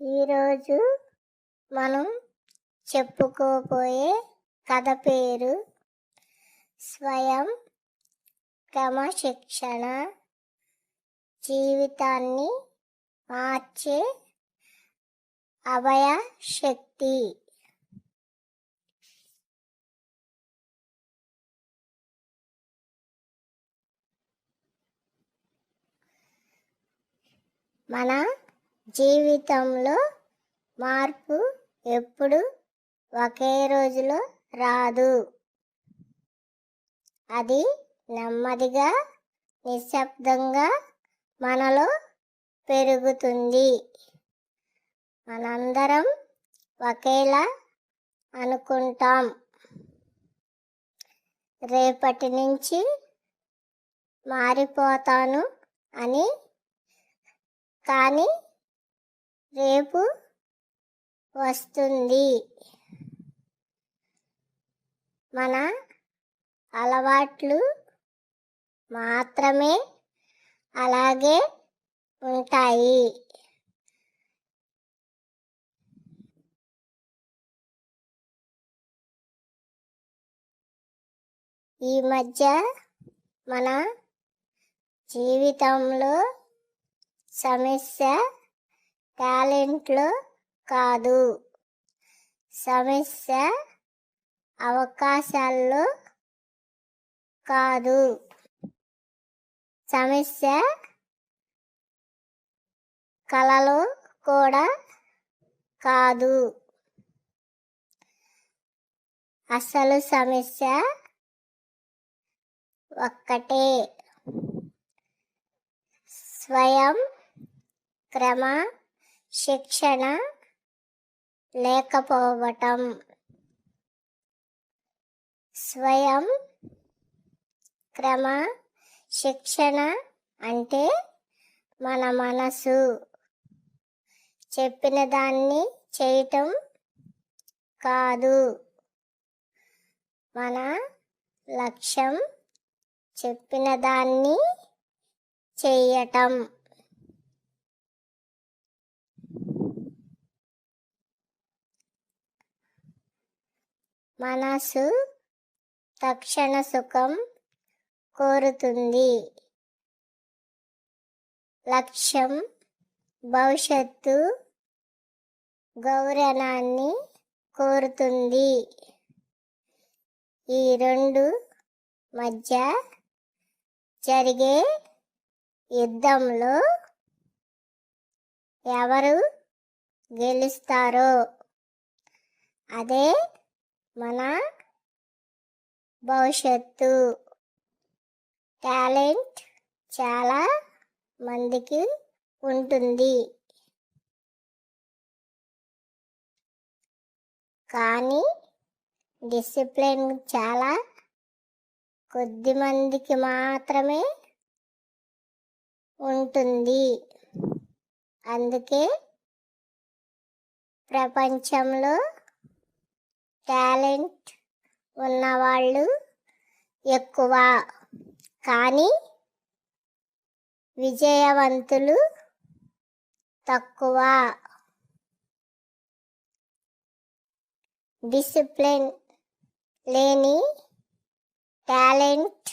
ఈరోజు మనం చెప్పుకోబోయే కథ పేరు స్వయం క్రమశిక్షణ. జీవితాన్ని మార్చే అభయ శక్తి. మన జీవితంలో మార్పు ఎప్పుడు ఒకే రోజులో రాదు. అది నెమ్మదిగా నిశ్శబ్దంగా మనలో పెరుగుతుంది. మనందరం ఒకేలా అనుకుంటాం, రేపటి నుంచి మారిపోతాను అని. కానీ రేపు వస్తుంది. మన అలవాట్లు మాత్రమే అలాగే ఉంటాయి. ఈ మధ్య మన జీవితంలో సమస్య టాలెంట్లో కాదు, సమస్య అవకాశాల్లో కాదు, సమస్య కళలో కూడా కాదు. అసలు సమస్య ఒక్కటే, స్వయం క్రమశిక్షణ లేకపోవటం. స్వయం క్రమశిక్షణ అంటే మన మనసు చెప్పిన దాన్ని చేయటం కాదు, మన లక్ష్యం చెప్పిన దాన్ని చెయ్యటం. మనసు తక్షణ సుఖం కోరుతుంది, లక్ష్యం భవిష్యత్తు గౌరవాన్ని కోరుతుంది. ఈ రెండు మధ్య జరిగే యుద్ధంలో ఎవరు గెలుస్తారో అదే మన భవిష్యత్తు. టాలెంట్ చాలా మందికి ఉంటుంది, కానీ డిసిప్లిన్ చాలా కొద్ది మందికి మాత్రమే ఉంటుంది. అందుకే ప్రపంచంలో టాలెంట్ ఉన్నవాళ్ళు ఎక్కువ, కానీ విజయవంతులు తక్కువ. డిసిప్లిన్ లేని టాలెంట్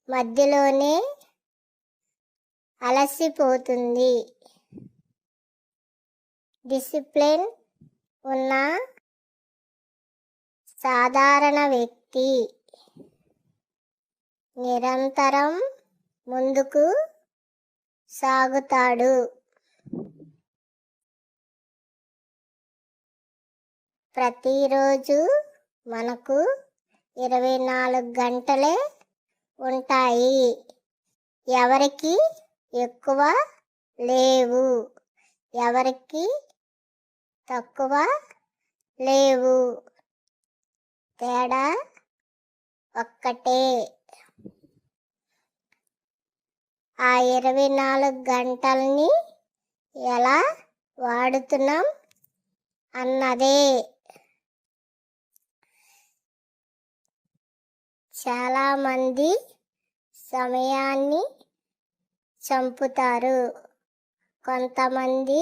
మధ్యలోనే అలసిపోతుంది. డిసిప్లిన్ ఉన్న సాధారణ వ్యక్తి నిరంతరం ముందుకు సాగుతాడు. ప్రతిరోజు మనకు 24 గంటలే ఉంటాయి, ఎవరికి ఎక్కువ లేవు, ఎవరికి తక్కువ లేవు. తేడా ఒక్కటే, ఆ 24 గంటల్ని ఎలా వాడుతున్నాం అన్నదే. చాలామంది సమయాన్ని చంపుతారు, కొంతమంది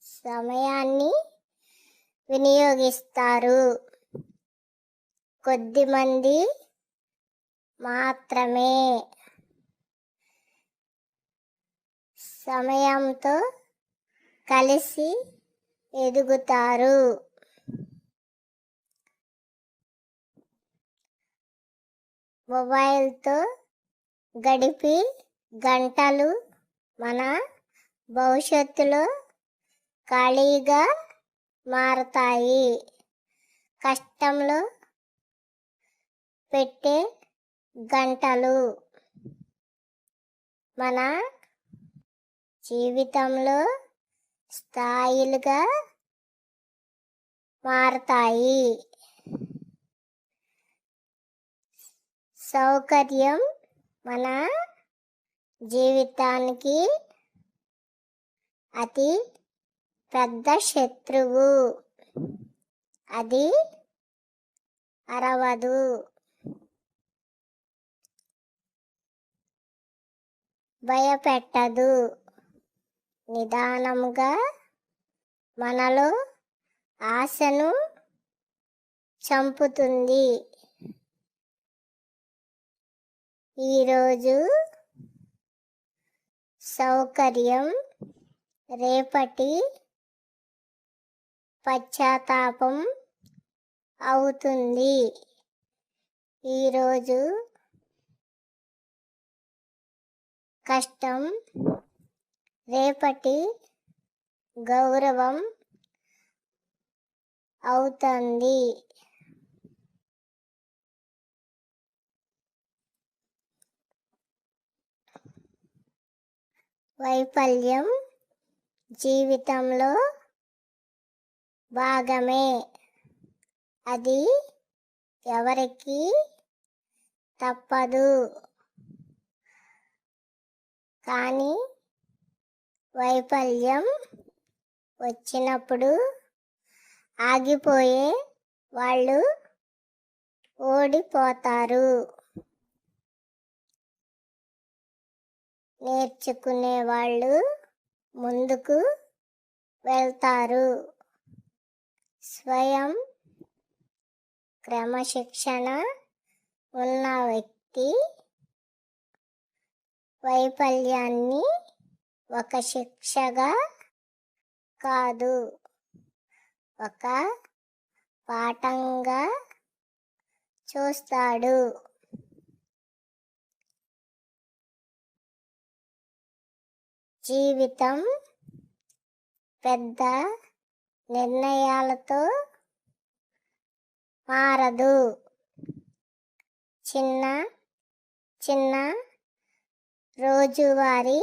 సమయాన్ని వినియోగిస్తారు. కొద్దిమంది మాత్రమే సమయంతో కలిసి ఎదుగుతారు. మొబైల్తో గడిపి గంటలు మన భవిష్యత్తులో ఖాళీగా మారతాయి. కష్టంలో పెట్టే గంటలు మన జీవితంలో స్థాయిలుగా మారతాయి. సౌకర్యం మన జీవితానికి అతి పెద్ద శత్రువు. అది అరవదు. భయపెట్టదు. నిదానంగా మనలో ఆశను చంపుతుంది. ఈరోజు సౌకర్యం రేపటి పశ్చాత్తాపం అవుతుంది. ఈరోజు కష్టం రేపటి గౌరవం అవుతుంది. వైఫల్యం జీవితంలో భాగమే. అది ఎవరికీ తప్పదు. కానీ వైఫల్యం వచ్చినప్పుడు ఆగిపోయే వాళ్ళు ఓడిపోతారు. నేర్చుకునే వాళ్ళు ముందుకు వెళ్తారు. స్వయం క్రమశిక్షణ ఉన్న వ్యక్తి వైఫల్యాన్ని ఒక శిక్షగా కాదు, ఒక పాఠంగా చూస్తాడు. జీవితం పెద్ద నిర్ణయాలతో మారదు. చిన్న చిన్న రోజువారీ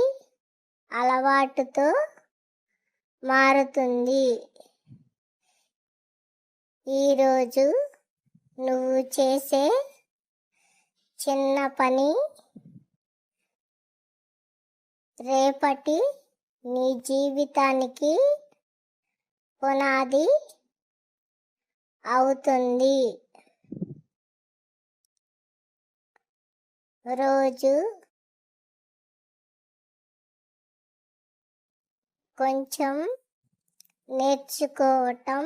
అలవాటుతో మారుతుంది. ఈరోజు నువ్వు చేసే చిన్న పని రేపటి నీ జీవితానికి పునాది అవుతుంది. రోజు కొంచెం నేర్చుకోవటం,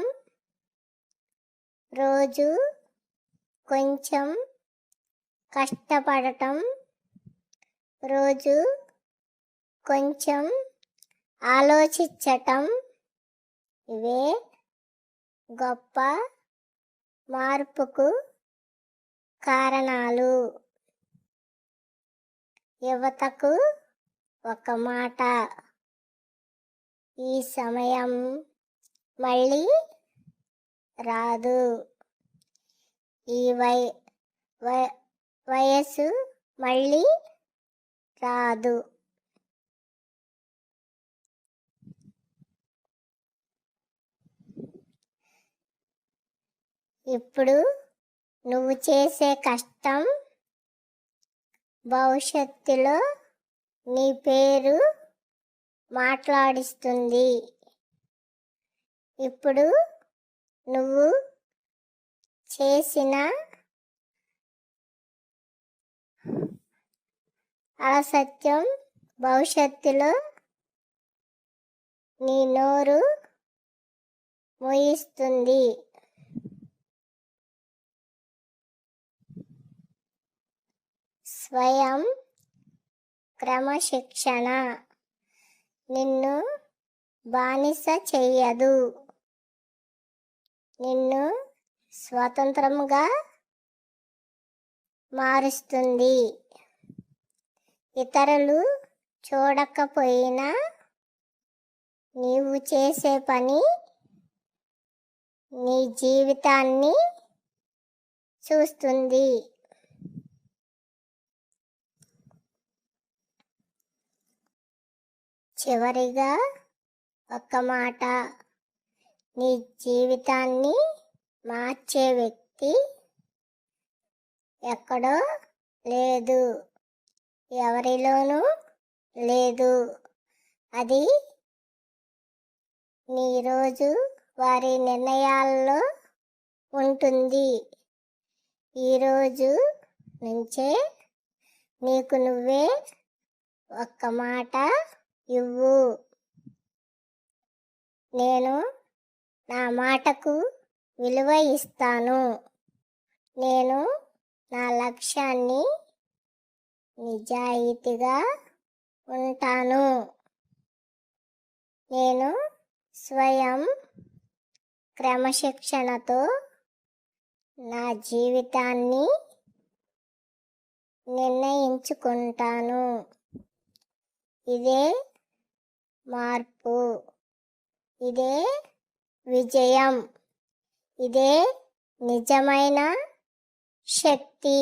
రోజు కొంచెం కష్టపడటం, రోజు కొంచెం ఆలోచించటం, ఇవే గొప్ప మార్పుకు కారణాలు. యువతకు ఒక మాట, ఈ సమయం మళ్ళీ రాదు. ఈ వయసు మళ్ళీ రాదు. ఇప్పుడు నువ్వు చేసే కష్టం భవిష్యత్తులో నీ పేరు మాట్లాడిస్తుంది. ఇప్పుడు నువ్వు చేసిన అలసత్యం భవిష్యత్తులో నీ నోరు ముగిస్తుంది. స్వయం క్రమశిక్షణ నిన్ను బానిస చెయ్యదు, నిన్ను స్వతంత్రంగా మారుస్తుంది. ఇతరులు చూడకపోయినా నీవు చేసే పని నీ జీవితాన్ని చూస్తుంది. చివరిగా ఒక్క మాట, నీ జీవితాన్ని మార్చే వ్యక్తి ఎక్కడో లేదు, ఎవరిలోనూ లేదు. అది నీ రోజు వారి నిర్ణయాల్లో ఉంటుంది. ఈరోజు నుంచే నీకు నువ్వే ఒక్క మాట ఇవ్వు. నేను నా మాటకు విలువ ఇస్తాను. నేను నా లక్ష్యాన్ని నిజాయితీగా ఉంటాను. నేను స్వయం క్రమశిక్షణతో నా జీవితాన్ని నిర్ణయించుకుంటాను. ఇదే మార్పు, ఇదే విజయం, ఇదే నిజమైన శక్తి.